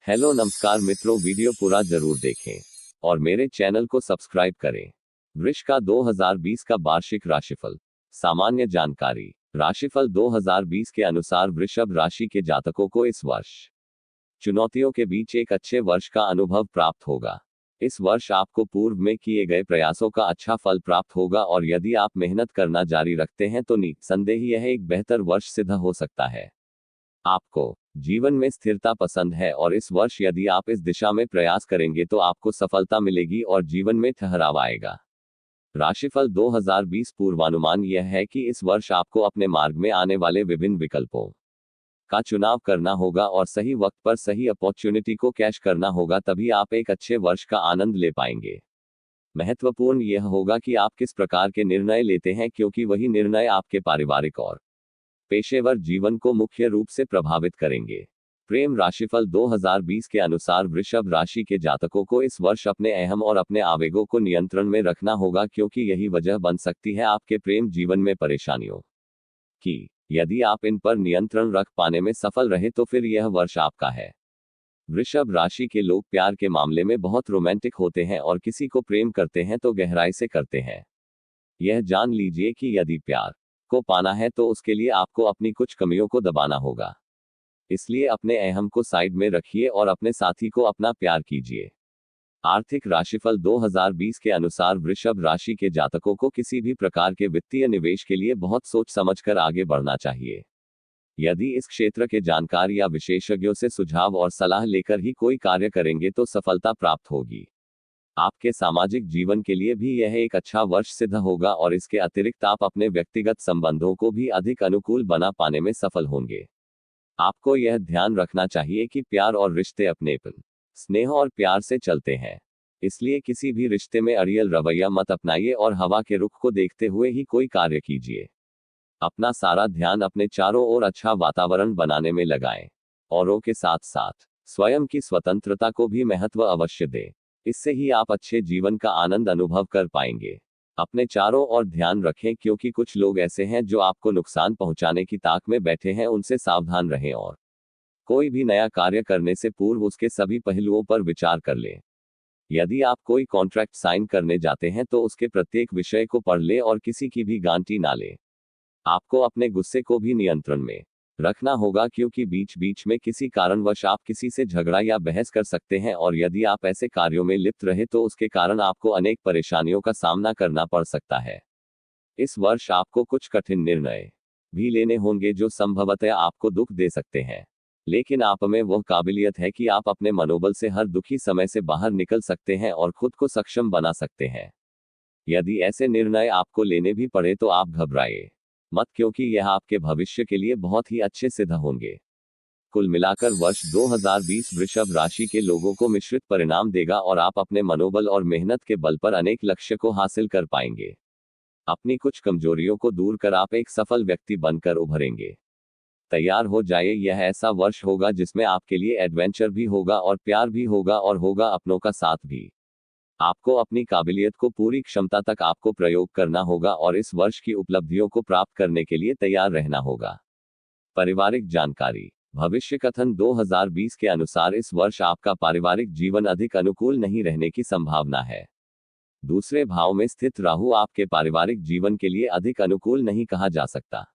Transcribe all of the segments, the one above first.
Hello नमस्कार मित्रों, video पूरा जरूर देखें और मेरे चैनल को सब्सक्राइब करें। वृष का 2020 का वार्षिक राशिफल। सामान्य जानकारी। राशिफल 2020 के अनुसार वृषभ राशि के जातकों को इस वर्ष चुनौतियों के बीच एक अच्छे वर्ष का अनुभव प्राप्त होगा। इस वर्ष आपको पूर्व में किए गए प्रयासों का अच्छा फल प्राप्त होगा और यदि आप मेहनत करना जारी रखते हैं तो निसंदेह यह एक बेहतर वर्ष सिद्ध हो सकता है। आपको जीवन में स्थिरता पसंद है और इस वर्ष यदि आप इस दिशा में प्रयास करेंगे तो आपको सफलता मिलेगी और जीवन में ठहराव आएगा। राशिफल 2020 पूर्वानुमान यह है कि इस वर्ष आपको अपने मार्ग में आने वाले विभिन्न विकल्पों का चुनाव करना होगा और सही वक्त पर सही अपॉर्चुनिटी को कैश करना होगा, तभी आप एक अच्छे वर्ष का आनंद ले पाएंगे। महत्वपूर्ण यह होगा कि आप किस प्रकार के निर्णय लेते हैं, क्योंकि वही निर्णय आपके पारिवारिक और पेशेवर जीवन को मुख्य रूप से प्रभावित करेंगे। प्रेम राशिफल 2020 के अनुसार वृषभ राशि के जातकों को इस वर्ष अपने अहम और अपने आवेगों को नियंत्रण में रखना होगा, क्योंकि यही वजह बन सकती है आपके प्रेम जीवन में परेशानियों की। यदि आप इन पर नियंत्रण रख पाने में सफल रहे तो फिर यह वर्ष आपका है। वृषभ राशि के लोग प्यार के मामले में बहुत रोमांटिक होते हैं और किसी को प्रेम करते हैं तो गहराई से करते हैं। यह जान लीजिए कि यदि प्यार को पाना है तो उसके लिए आपको अपनी कुछ कमियों को दबाना होगा। इसलिए अपने अहम को साइड में रखिए और अपने साथी को अपना प्यार कीजिए। आर्थिक राशिफल 2020 के अनुसार वृषभ राशि के जातकों को किसी भी प्रकार के वित्तीय निवेश के लिए बहुत सोच समझकर आगे बढ़ना चाहिए। यदि इस क्षेत्र के जानकार या विशेषज्ञों से सुझाव और सलाह लेकर ही कोई कार्य करेंगे तो सफलता प्राप्त होगी। आपके सामाजिक जीवन के लिए भी यह एक अच्छा वर्ष सिद्ध होगा और इसके अतिरिक्त आप अपने व्यक्तिगत संबंधों को भी अधिक अनुकूल बना पाने में सफल होंगे। आपको यह ध्यान रखना चाहिए कि प्यार और रिश्ते अपनेपन, स्नेह और प्यार से चलते हैं। इसलिए किसी भी रिश्ते में अड़ियल रवैया मत अपनाइए और हवा के रुख को देखते हुए ही कोई कार्य कीजिए। अपना सारा ध्यान अपने चारों ओर अच्छा वातावरण बनाने में लगाएं। औरों के साथ साथ स्वयं की स्वतंत्रता को भी महत्व अवश्य दें। इससे ही आप अच्छे जीवन का आनंद अनुभव कर पाएंगे। अपने चारों ओर ध्यान रखें, क्योंकि कुछ लोग ऐसे हैं जो आपको नुकसान पहुंचाने की ताक में बैठे हैं। उनसे सावधान रहें और कोई भी नया कार्य करने से पूर्व उसके सभी पहलुओं पर विचार कर लें। यदि आप कोई कॉन्ट्रैक्ट साइन करने जाते हैं तो उसके प्रत्येक विषय को पढ़ लें और किसी की भी गांठी ना लें। आपको अपने गुस्से को भी नियंत्रण में रखना होगा, क्योंकि बीच बीच में किसी कारणवश आप किसी से झगड़ा या बहस कर सकते हैं और यदि आप ऐसे कार्यों में लिप्त रहे तो उसके कारण आपको अनेक परेशानियों का सामना करना पड़ सकता है। इस वर्ष आपको कुछ कठिन निर्णय भी लेने होंगे जो संभवतः आपको दुख दे सकते हैं, लेकिन आप में वह काबिलियत है कि आप अपने मनोबल से हर दुखी समय से बाहर निकल सकते हैं और खुद को सक्षम बना सकते हैं। यदि ऐसे निर्णय आपको लेने भी पड़े तो आप घबराइए मत, क्योंकि यह आपके भविष्य के लिए बहुत ही अच्छे सिद्ध होंगे। कुल मिलाकर वर्ष 2020 वृषभ राशि के लोगों को मिश्रित परिणाम देगा और आप अपने मनोबल और मेहनत के बल पर अनेक लक्ष्य को हासिल कर पाएंगे। अपनी कुछ कमजोरियों को दूर कर आप एक सफल व्यक्ति बनकर उभरेंगे। तैयार हो जाइए, यह ऐसा वर्ष होगा जिसमें आपके लिए एडवेंचर भी होगा और प्यार भी होगा और होगा अपनों का साथ भी। आपको अपनी काबिलियत को पूरी क्षमता तक आपको प्रयोग करना होगा और इस वर्ष की उपलब्धियों को प्राप्त करने के लिए तैयार रहना होगा। पारिवारिक जानकारी। भविष्य कथन 2020 के अनुसार इस वर्ष आपका पारिवारिक जीवन अधिक अनुकूल नहीं रहने की संभावना है। दूसरे भाव में स्थित राहु आपके पारिवारिक जीवन के लिए अधिक अनुकूल नहीं कहा जा सकता।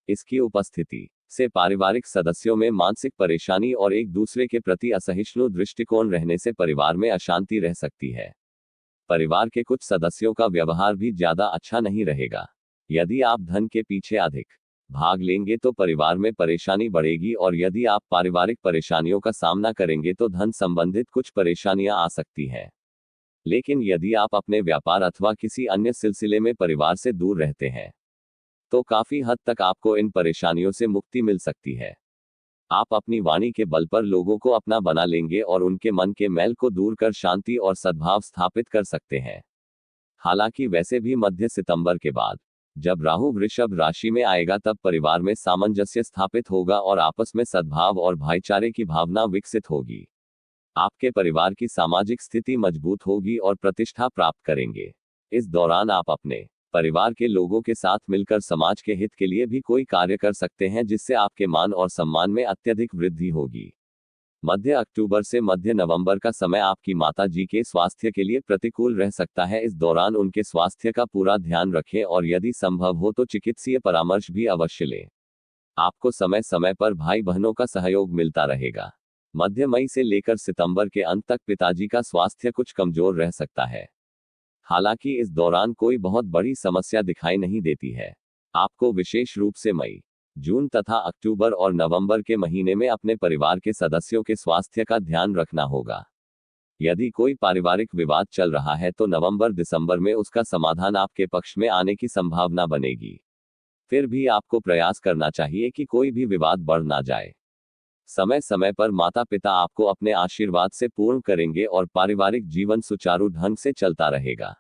इसकी उपस्थिति से पारिवारिक सदस्यों में मानसिक परेशानी और एक दूसरे के प्रति असहिष्णु दृष्टिकोण रहने से परिवार में अशांति रह सकती है। परिवार के कुछ सदस्यों का व्यवहार भी ज्यादा अच्छा नहीं रहेगा। यदि आप धन के पीछे अधिक भाग लेंगे तो परिवार में परेशानी बढ़ेगी और यदि आप पारिवारिक परेशानियों का सामना करेंगे तो धन संबंधित कुछ परेशानियां आ सकती हैं। लेकिन यदि आप अपने व्यापार अथवा किसी अन्य सिलसिले में परिवार से दूर रहते हैं तो काफी हद तक आपको इन परेशानियों से मुक्ति मिल सकती है। आप अपनी वाणी के बल पर लोगों को अपना बना लेंगे और उनके मन के मैल को दूर कर शांति और सद्भाव स्थापित कर सकते हैं। हालांकि वैसे भी मध्य सितंबर के बाद जब राहु वृषभ राशि में आएगा तब परिवार में सामंजस्य स्थापित होगा और आपस में सद्भाव और भाईचारे की भावना विकसित होगी। आपके परिवार की सामाजिक स्थिति मजबूत होगी और प्रतिष्ठा प्राप्त करेंगे। इस दौरान आप अपने परिवार के लोगों के साथ मिलकर समाज के हित के लिए भी कोई कार्य कर सकते हैं, जिससे आपके मान और सम्मान में अत्यधिक वृद्धि होगी। मध्य अक्टूबर से मध्य नवंबर का समय आपकी माता जी के स्वास्थ्य के लिए प्रतिकूल रह सकता है। इस दौरान उनके स्वास्थ्य का पूरा ध्यान रखें और यदि संभव हो तो चिकित्सीय परामर्श भी अवश्य लें। आपको समय समय पर भाई बहनों का सहयोग मिलता रहेगा। मध्य मई से लेकर सितंबर के अंत तक पिताजी का स्वास्थ्य कुछ कमजोर रह सकता है। हालांकि इस दौरान कोई बहुत बड़ी समस्या दिखाई नहीं देती है। आपको विशेष रूप से मई, जून तथा अक्टूबर और नवंबर के महीने में अपने परिवार के सदस्यों के स्वास्थ्य का ध्यान रखना होगा। यदि कोई पारिवारिक विवाद चल रहा है तो नवंबर दिसंबर में उसका समाधान आपके पक्ष में आने की संभावना बनेगी। फिर भी आपको प्रयास करना चाहिए कि कोई भी विवाद बढ़ ना जाए। समय समय पर माता पिता आपको अपने आशीर्वाद से पूर्ण करेंगे और पारिवारिक जीवन सुचारू ढंग से चलता रहेगा।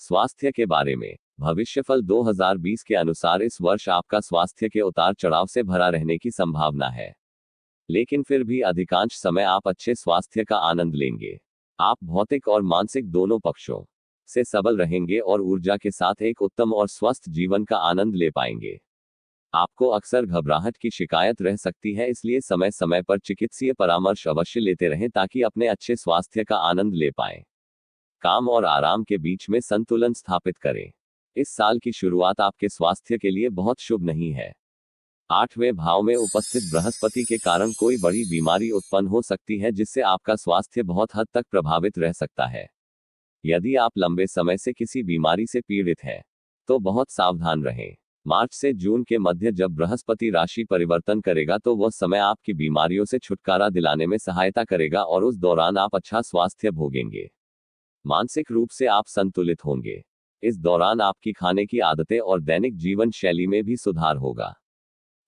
स्वास्थ्य के बारे में भविष्यफल 2020 के अनुसार इस वर्ष आपका स्वास्थ्य के उतार चढ़ाव से भरा रहने की संभावना है, लेकिन फिर भी अधिकांश समय आप अच्छे स्वास्थ्य का आनंद लेंगे। आप भौतिक और मानसिक दोनों पक्षों से सबल रहेंगे और ऊर्जा के साथ एक उत्तम और स्वस्थ जीवन का आनंद ले पाएंगे। आपको अक्सर घबराहट की शिकायत रह सकती है, इसलिए समय समय पर चिकित्सीय परामर्श अवश्य लेते रहें ताकि अपने अच्छे स्वास्थ्य का आनंद ले पाएं। काम और आराम के बीच में संतुलन स्थापित करें। इस साल की शुरुआत आपके स्वास्थ्य के लिए बहुत शुभ नहीं है। 8वें भाव में उपस्थित बृहस्पति के कारण कोई बड़ी बीमारी उत्पन्न हो सकती है, जिससे आपका स्वास्थ्य बहुत हद तक प्रभावित रह सकता है। यदि आप लंबे समय से किसी बीमारी से पीड़ित हैं, तो बहुत सावधान रहें। मार्च से जून के मध्य जब बृहस्पति राशि परिवर्तन करेगा तो वह समय आपकी बीमारियों से छुटकारा दिलाने में सहायता करेगा और उस दौरान आप अच्छा स्वास्थ्य भोगेंगे। मानसिक रूप से आप संतुलित होंगे। इस दौरान आपकी खाने की आदतें और दैनिक जीवन शैली में भी सुधार होगा।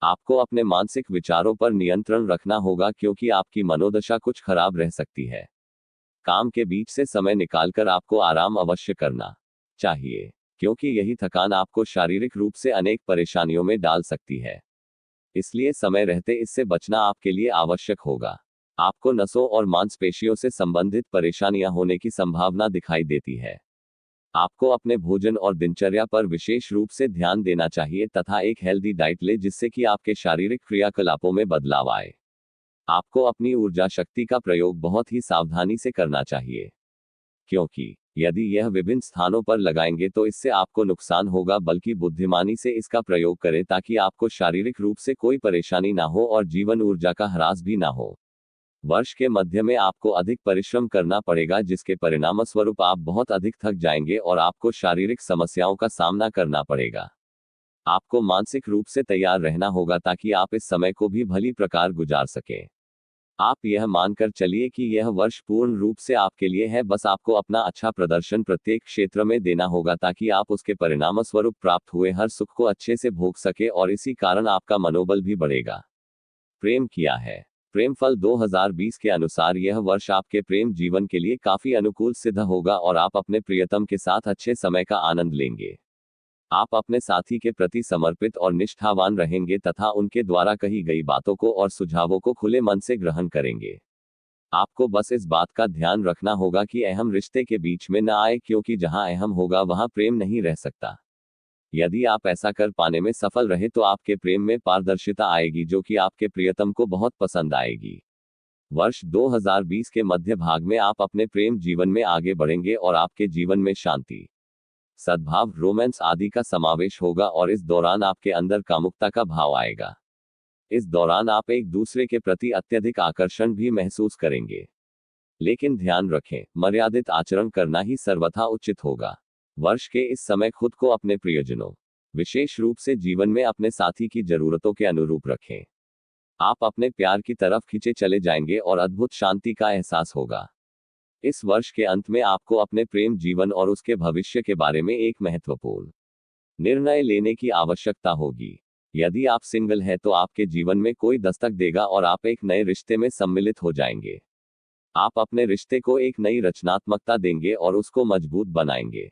आपको अपने मानसिक विचारों पर नियंत्रण रखना होगा क्योंकि आपकी मनोदशा कुछ खराब रह सकती है। काम के बीच से समय निकालकर आपको आराम अवश्य करना चाहिए, क्योंकि यही थकान आपको शारीरिक रूप से अनेक परेशानियों में डाल सकती है। इसलिए समय रहते इससे बचना आपके लिए आवश्यक होगा। आपको नसों और मांसपेशियों से संबंधित परेशानियां होने की संभावना दिखाई देती है। आपको अपने भोजन और दिनचर्या पर विशेष रूप से ध्यान देना चाहिए तथा एक हेल्दी डाइट ले जिससे कि आपके शारीरिक क्रियाकलापों में बदलाव आए। आपको अपनी ऊर्जा शक्ति का प्रयोग बहुत ही सावधानी से करना चाहिए, क्योंकि यदि यह विभिन्न स्थानों पर लगाएंगे तो इससे आपको नुकसान होगा, बल्कि बुद्धिमानी से इसका प्रयोग करें ताकि आपको शारीरिक रूप से कोई परेशानी ना हो और जीवन ऊर्जा का ह्रास भी ना हो। वर्ष के मध्य में आपको अधिक परिश्रम करना पड़ेगा, जिसके परिणामस्वरूप आप बहुत अधिक थक जाएंगे और आपको शारीरिक समस्याओं का सामना करना पड़ेगा। आपको मानसिक रूप से तैयार रहना होगा ताकि आप इस समय को भी भली प्रकार गुजार सकें। आप यह मानकर चलिए कि यह वर्ष पूर्ण रूप से आपके लिए है, बस आपको अपना अच्छा प्रदर्शन प्रत्येक क्षेत्र में देना होगा ताकि आप उसके परिणामस्वरूप प्राप्त हुए हर सुख को अच्छे से भोग सके और इसी कारण आपका मनोबल भी बढ़ेगा। प्रेम किया है। प्रेम फल 2020 के अनुसार यह वर्ष आपके प्रेम जीवन के लिए काफी अनुकूल सिद्ध होगा और आप अपने प्रियतम के साथ अच्छे समय का आनंद लेंगे। आप अपने साथी के प्रति समर्पित और निष्ठावान रहेंगे तथा उनके द्वारा कही गई बातों को और सुझावों को खुले मन से ग्रहण करेंगे। आपको बस इस बात का ध्यान रखना होगा कि अहम रिश्ते के बीच में न आए, क्योंकि जहां अहम होगा वहां प्रेम नहीं रह सकता। यदि आप ऐसा कर पाने में सफल रहे तो आपके प्रेम में पारदर्शिता आएगी जो कि आपके प्रियतम को बहुत पसंद आएगी। वर्ष 2020 के मध्य भाग में आप अपने प्रेम जीवन में आगे बढ़ेंगे और आपके जीवन में शांति, सद्भाव, रोमांस आदि का समावेश होगा और इस दौरान आपके अंदर कामुकता का भाव आएगा। इस दौरान आप एक दूसरे के प्रति अत्यधिक आकर्षण भी महसूस करेंगे, लेकिन ध्यान रखें, मर्यादित आचरण करना ही सर्वथा उचित होगा। वर्ष के इस समय खुद को अपने प्रियजनों, विशेष रूप से जीवन में अपने साथी की जरूरतों के अनुरूप रखें। आप अपने प्यार की तरफ खींचे चले जाएंगे और अद्भुत शांति का एहसास होगा। इस वर्ष के अंत में आपको अपने प्रेम जीवन और उसके भविष्य के बारे में एक महत्वपूर्ण निर्णय लेने की आवश्यकता होगी। यदि आप सिंगल हैं तो आपके जीवन में कोई दस्तक देगा और आप एक नए रिश्ते में सम्मिलित हो जाएंगे। आप अपने रिश्ते को एक नई रचनात्मकता देंगे और उसको मजबूत बनाएंगे।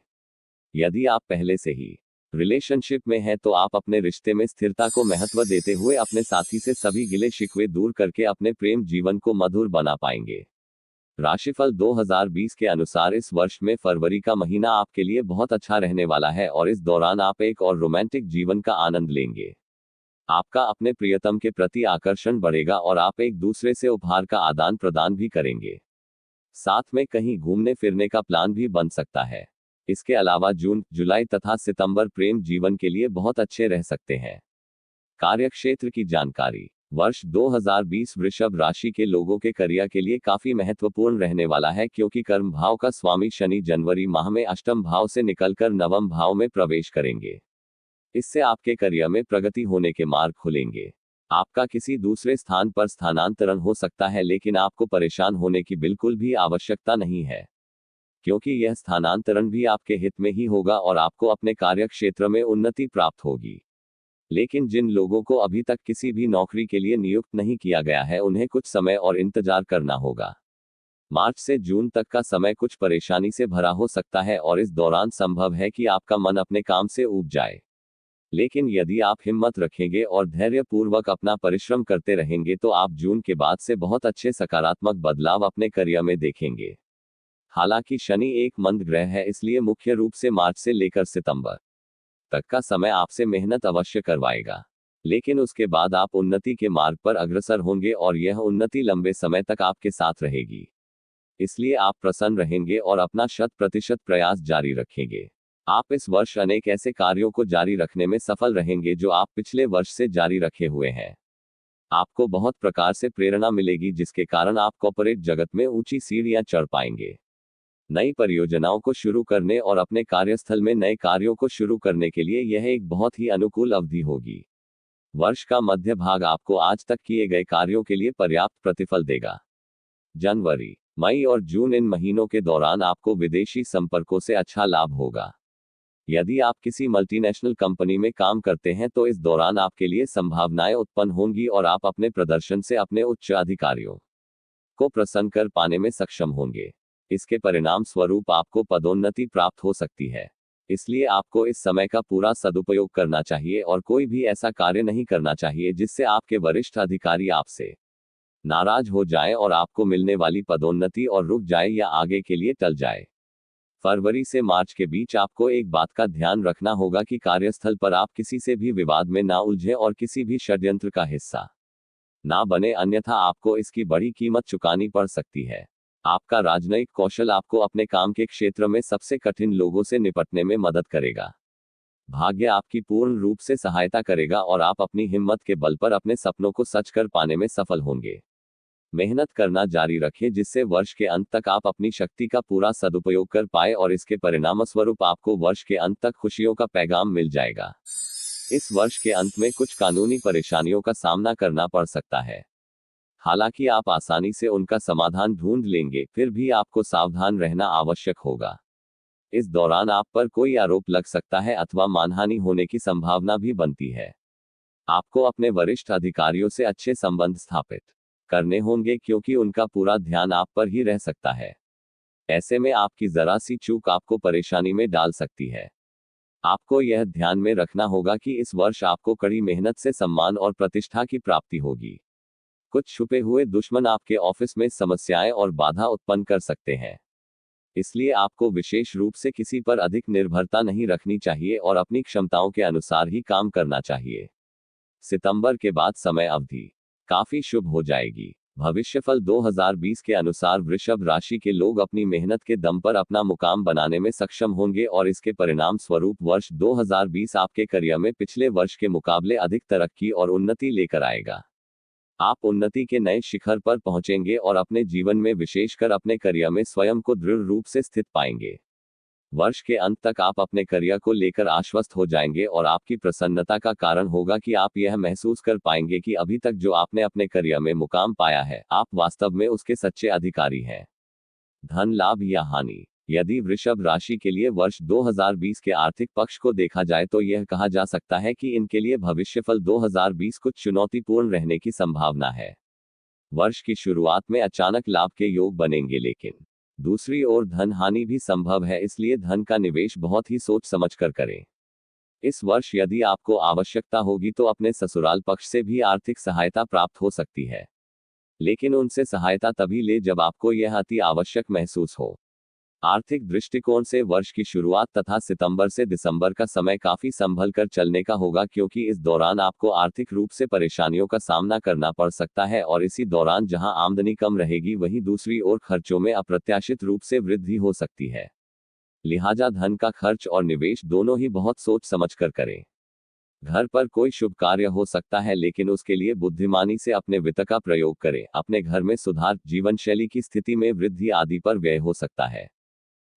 यदि आप पहले से ही रिलेशनशिप में हैं तो आप अपने रिश्ते में स्थिरता को महत्व देते हुए अपने साथी से सभी गिले शिकवे दूर करके अपने प्रेम जीवन को मधुर बना पाएंगे। राशिफल 2020 के अनुसार इस वर्ष में फरवरी का महीना आपके लिए बहुत अच्छा रहने वाला है और इस दौरान आप एक और रोमांटिक जीवन का आनंद लेंगे। आपका अपने प्रियतम के प्रति आकर्षण बढ़ेगा और आप एक दूसरे से उपहार का आदान प्रदान भी करेंगे। साथ में कहीं घूमने फिरने का प्लान भी बन सकता है। इसके अलावा जून, जुलाई तथा सितंबर प्रेम जीवन के लिए बहुत अच्छे रह सकते हैं। कार्यक्षेत्र की जानकारी। वर्ष 2020 वृषभ राशि के लोगों के करियर के लिए काफी महत्वपूर्ण रहने वाला है, क्योंकि कर्म भाव का स्वामी शनि जनवरी माह में अष्टम भाव से निकलकर नवम भाव में प्रवेश करेंगे। इससे आपके करियर में प्रगति होने के मार्ग खुलेंगे। आपका किसी दूसरे स्थान पर स्थानांतरण हो सकता है, लेकिन आपको परेशान होने की बिल्कुल भी आवश्यकता नहीं है, क्योंकि यह स्थानांतरण भी आपके हित में ही होगा और आपको अपने कार्य क्षेत्र में उन्नति प्राप्त होगी। लेकिन जिन लोगों को अभी तक किसी भी नौकरी के लिए नियुक्त नहीं किया गया है, उन्हें कुछ समय और इंतजार करना होगा। मार्च से जून तक का समय कुछ परेशानी से भरा हो सकता है और इस दौरान संभव है कि आपका मन अपने काम से ऊब जाए। लेकिन यदि आप हिम्मत रखेंगे और धैर्यपूर्वक अपना परिश्रम करते रहेंगे तो आप जून के बाद से बहुत अच्छे सकारात्मक बदलाव अपने करियर में देखेंगे। हालांकि शनि एक मंद ग्रह है, इसलिए मुख्य रूप से मार्च से लेकर सितंबर तक का समय आपसे मेहनत अवश्य करवाएगा। लेकिन उसके बाद आप उन्नति के मार्ग पर अग्रसर होंगे और यह उन्नति लंबे समय तक आपके साथ रहेगी। इसलिए आप प्रसन्न रहेंगे और अपना 100% प्रयास जारी रखेंगे। आप इस वर्ष अनेक ऐसे कार्यों को जारी रखने में सफल रहेंगे जो आप पिछले वर्ष से जारी रखे हुए हैं। आपको बहुत प्रकार से प्रेरणा मिलेगी, जिसके कारण आप कॉर्पोरेट जगत में ऊंची सीढ़ियां चढ़ पाएंगे। नई परियोजनाओं को शुरू करने और अपने कार्यस्थल में नए कार्यों को शुरू करने के लिए यह एक बहुत ही अनुकूल अवधि होगी। वर्ष का मध्य भाग आपको आज तक किए गए कार्यों के लिए पर्याप्त प्रतिफल देगा। जनवरी, मई और जून इन महीनों के दौरान आपको विदेशी संपर्कों से अच्छा लाभ होगा। यदि आप किसी मल्टीनेशनल कंपनी में काम करते हैं तो इस दौरान आपके लिए संभावनाएं उत्पन्न होंगी और आप अपने प्रदर्शन से अपने उच्च अधिकारियों को प्रसन्न कर पाने में सक्षम होंगे। इसके परिणाम स्वरूप आपको पदोन्नति प्राप्त हो सकती है। इसलिए आपको इस समय का पूरा सदुपयोग करना चाहिए और कोई भी ऐसा कार्य नहीं करना चाहिए जिससे आपके वरिष्ठ अधिकारी आपसे नाराज हो जाएं और आपको मिलने वाली पदोन्नति और रुक जाए या आगे के लिए टल जाए। फरवरी से मार्च के बीच आपको एक बात का ध्यान रखना होगा कि कार्यस्थल पर आप किसी से भी विवाद में ना उलझें और किसी भी षड्यंत्र का हिस्सा ना बने, अन्यथा आपको इसकी बड़ी कीमत चुकानी पड़ सकती है। आपका राजनयिक कौशल आपको अपने काम के क्षेत्र में सबसे कठिन लोगों से निपटने में मदद करेगा। भाग्य आपकी पूर्ण रूप से सहायता करेगा और आप अपनी हिम्मत के बल पर अपने सपनों को सच कर पाने में सफल होंगे। मेहनत करना जारी रखें, जिससे वर्ष के अंत तक आप अपनी शक्ति का पूरा सदुपयोग कर पाए और इसके परिणामस्वरूप आपको वर्ष के अंत तक खुशियों का पैगाम मिल जाएगा। इस वर्ष के अंत में कुछ कानूनी परेशानियों का सामना करना पड़ सकता है। हालांकि आप आसानी से उनका समाधान ढूंढ लेंगे, फिर भी आपको सावधान रहना आवश्यक होगा। इस दौरान आप पर कोई आरोप लग सकता है अथवा मानहानि होने की संभावना भी बनती है। आपको अपने वरिष्ठ अधिकारियों से अच्छे संबंध स्थापित करने होंगे, क्योंकि उनका पूरा ध्यान आप पर ही रह सकता है। ऐसे में आपकी जरा सी चूक आपको परेशानी में डाल सकती है। आपको यह ध्यान में रखना होगा कि इस वर्ष आपको कड़ी मेहनत से सम्मान और प्रतिष्ठा की प्राप्ति होगी। कुछ छुपे हुए दुश्मन आपके ऑफिस में समस्याएं और बाधा उत्पन्न कर सकते हैं। इसलिए आपको विशेष रूप से किसी पर अधिक निर्भरता नहीं रखनी चाहिए और अपनी क्षमताओं के अनुसार ही काम करना चाहिए। सितंबर के बाद समय अवधि काफी शुभ हो जाएगी। भविष्यफल 2020 के अनुसार वृषभ राशि के लोग अपनी मेहनत के दम पर अपना मुकाम बनाने में सक्षम होंगे और इसके परिणाम स्वरूप वर्ष 2020 आपके करियर में पिछले वर्ष के मुकाबले अधिक तरक्की और उन्नति लेकर आएगा। आप उन्नति के नए शिखर पर पहुंचेंगे और अपने जीवन में विशेषकर अपने करियर में स्वयं को दृढ़ रूप से स्थित पाएंगे। वर्ष के अंत तक आप अपने करियर को लेकर आश्वस्त हो जाएंगे और आपकी प्रसन्नता का कारण होगा कि आप यह महसूस कर पाएंगे कि अभी तक जो आपने अपने करियर में मुकाम पाया है, आप वास्तव में उसके सच्चे अधिकारी हैं। धन लाभ या हानि। यदि वृषभ राशि के लिए वर्ष 2020 के आर्थिक पक्ष को देखा जाए तो यह कहा जा सकता है कि इनके लिए भविष्यफल 2020 कुछ चुनौतीपूर्ण रहने की संभावना है। वर्ष की शुरुआत में अचानक लाभ के योग बनेंगे, लेकिन दूसरी ओर धन हानि भी संभव है, इसलिए धन का निवेश बहुत ही सोच समझकर करें। इस वर्ष यदि आपको आवश्यकता होगी तो अपने ससुराल पक्ष से भी आर्थिक सहायता प्राप्त हो सकती है, लेकिन उनसे सहायता तभी ले जब आपको यह अति आवश्यक महसूस हो। आर्थिक दृष्टिकोण से वर्ष की शुरुआत तथा सितंबर से दिसंबर का समय काफी संभल कर चलने का होगा, क्योंकि इस दौरान आपको आर्थिक रूप से परेशानियों का सामना करना पड़ सकता है और इसी दौरान जहां आमदनी कम रहेगी वहीं दूसरी ओर खर्चों में अप्रत्याशित रूप से वृद्धि हो सकती है। लिहाजा धन का खर्च और निवेश दोनों ही बहुत सोच समझ कर करें। घर पर कोई शुभ कार्य हो सकता है, लेकिन उसके लिए बुद्धिमानी से अपने वित्त का प्रयोग करें। अपने घर में सुधार, जीवन शैली की स्थिति में वृद्धि आदि पर व्यय हो सकता है।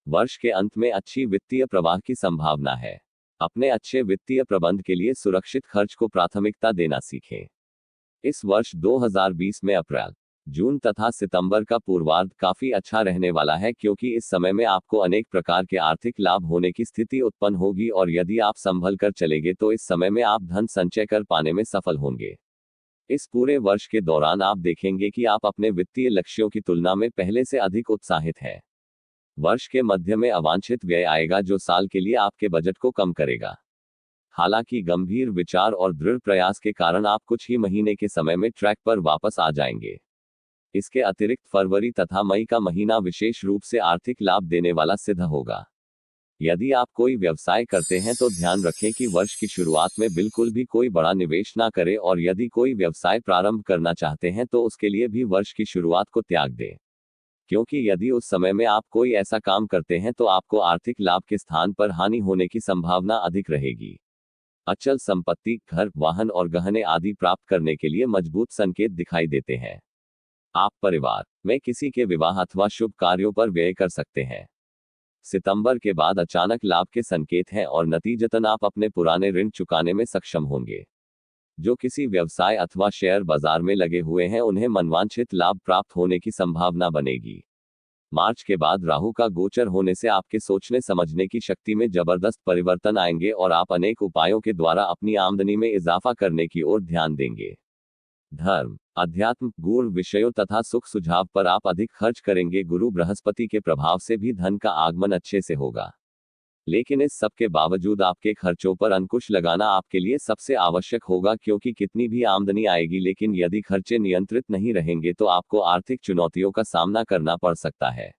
वर्ष के अंत में अच्छी वित्तीय प्रवाह की संभावना है। अपने अच्छे वित्तीय प्रबंध के लिए सुरक्षित खर्च को प्राथमिकता देना सीखें। इस वर्ष 2020 में अप्रैल, जून तथा सितंबर का पूर्वार्ध काफी अच्छा रहने वाला है, क्योंकि इस समय में आपको अनेक प्रकार के आर्थिक लाभ होने की स्थिति उत्पन्न होगी और यदि आप संभल कर चलेंगे तो इस समय में आप धन संचय कर पाने में सफल होंगे। इस पूरे वर्ष के दौरान आप देखेंगे कि आप अपने वित्तीय लक्ष्यों की तुलना में पहले से अधिक उत्साहित हैं। वर्ष के मध्य में अवांछित व्यय आएगा जो साल के लिए आपके बजट को कम करेगा। हालांकि गंभीर विचार और दृढ़ प्रयास के कारण आप कुछ ही महीने के समय में ट्रैक पर वापस आ जाएंगे। इसके अतिरिक्त फरवरी तथा मई का महीना विशेष रूप से आर्थिक लाभ देने वाला सिद्ध होगा। यदि आप कोई व्यवसाय करते हैं तो ध्यान रखें कि वर्ष की शुरुआत में बिल्कुल भी कोई बड़ा निवेश ना करें और यदि कोई व्यवसाय प्रारंभ करना चाहते हैं तो उसके लिए भी वर्ष की शुरुआत को त्याग दें, क्योंकि यदि उस समय में आप कोई ऐसा काम करते हैं तो आपको आर्थिक लाभ के स्थान पर हानि होने की संभावना अधिक रहेगी। अचल संपत्ति, घर, वाहन और गहने आदि प्राप्त करने के लिए मजबूत संकेत दिखाई देते हैं। आप परिवार में किसी के विवाह अथवा शुभ कार्यों पर व्यय कर सकते हैं। सितंबर के बाद अचानक लाभ के संकेत हैं और नतीजतन आप अपने पुराने ऋण चुकाने में सक्षम होंगे। जो किसी व्यवसाय अथवा शेयर बाजार में लगे हुए हैं उन्हें मनवांछित लाभ प्राप्त होने की संभावना बनेगी। मार्च के बाद राहु का गोचर होने से आपके सोचने समझने की शक्ति में जबरदस्त परिवर्तन आएंगे और आप अनेक उपायों के द्वारा अपनी आमदनी में इजाफा करने की ओर ध्यान देंगे। धर्म, अध्यात्म, गूढ़ विषयों तथा सुख सुझाव पर आप अधिक खर्च करेंगे। गुरु बृहस्पति के प्रभाव से भी धन का आगमन अच्छे से होगा, लेकिन इस सब के बावजूद आपके खर्चों पर अंकुश लगाना आपके लिए सबसे आवश्यक होगा, क्योंकि कितनी भी आमदनी आएगी लेकिन यदि खर्चे नियंत्रित नहीं रहेंगे तो आपको आर्थिक चुनौतियों का सामना करना पड़ सकता है।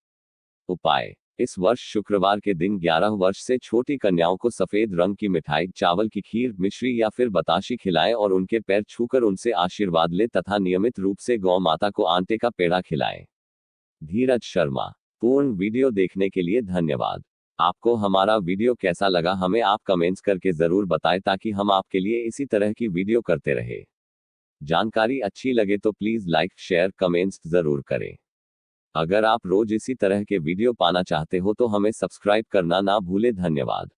उपाय: इस वर्ष शुक्रवार के दिन 11 वर्ष से छोटी कन्याओं को सफेद रंग की मिठाई, चावल की खीर, मिश्री या फिर बताशी खिलाएं और उनके पैर छूकर उनसे आशीर्वाद लें तथा नियमित रूप से गौ माता को आटे का पेड़ा खिलाएं। धीरज शर्मा। पूर्ण वीडियो देखने के लिए धन्यवाद। आपको हमारा वीडियो कैसा लगा हमें आप कमेंट्स करके जरूर बताएं, ताकि हम आपके लिए इसी तरह की वीडियो करते रहे। जानकारी अच्छी लगे तो प्लीज लाइक, शेयर, कमेंट्स जरूर करें। अगर आप रोज इसी तरह के वीडियो पाना चाहते हो तो हमें सब्सक्राइब करना ना भूलें। धन्यवाद।